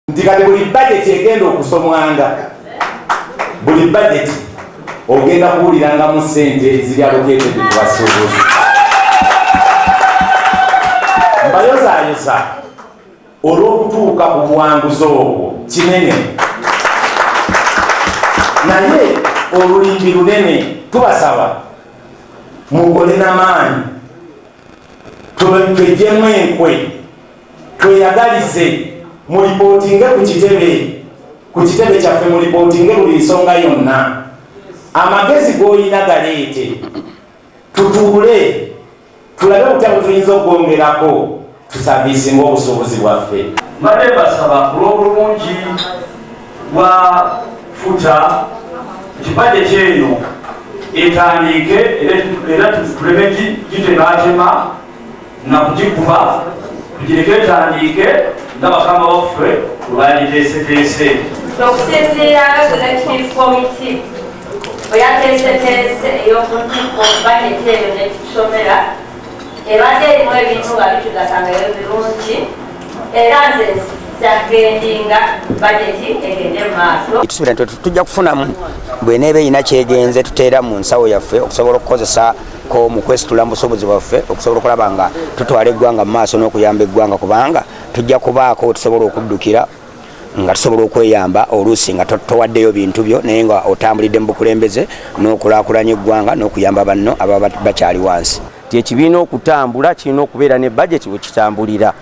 nti kati buli budget egenda okusomwanga, buli budget ogenda kuwulirangamu ssente eziri allocated ku basuubuzi. Mbayozaayoza olw'okutuuka ku buwanguzi obwo kinene, naye olulimbi lunene. Tubasaba mukole n'amaanyi, twejjemu enkwe, tweyagalize, mulipootinge ku kitebe kyaffe, mulipootinge buli nsonga yonna. Amagezi g'olina galeete, tutuule tulabe obutabo tuyinza okwongerako, tusaviisinga obusuubuzi bwaffe. Mbadde basaba olw'obulungi bwa futa ekibadde kyeno etandike era tuleme gitematema na kugikuba, tugireke etandike nga bakama baffe lwagiteeseteese. Okusinziira executive committee bwe yateeseteese ey'okuntikko budget eyo netusomera, ebadde erimu ebintu nga bitugasangayo birungi, era nze kyagendinga budget egende mu maaso. Tusubira nti tujja kufunamu bw'eneeba erina kyegenze tuteera mu nsawo yaffe okusobola okukozesa ko mu kwesitula mu busobozi bwaffe okusobola okulaba nga tutwala eggwanga mu maaso n'okuyamba eggwanga, kubanga tujja kubaako tusobola okuddukira nga tusobola okweyamba oluusi nga towaddeyo bintu byo naye nga otambulidde mu bukulembeze n'okulaakulanya eggwanga n'okuyamba banno ababa bakyali wansi. Ekibiina okutambula kirina okubeera ne budget we kitambulira.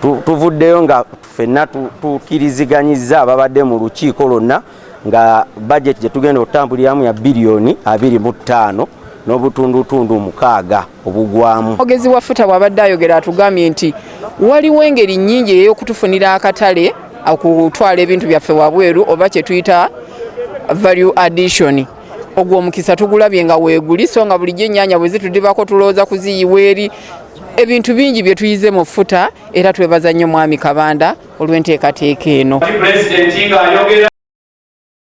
Tuvuddeyo nga ffenna tukkiriziganyizza ababadde mu lukiiko lwonna nga budget gye tugenda okutambuliramu ya bilioni 25 n'obutundutundu 6 obugwamu. Omwogezi wa FUTA bw'abadde ayogera atugambye nti waliwo engeri nnyingi ey'okutufunira akatale okutwala ebintu byaffe wabweru oba kye tuyita value addition. Ogwo omukisa tugulabye nga weeguli, so nga bulijjo ennyaanya bwe zitudibako tulowooza kuziyiwa eri. Ebintu bingi bye tuyize mu FUTA era twebaza nnyo Mwami Kabanda olw'enteekateeka eno.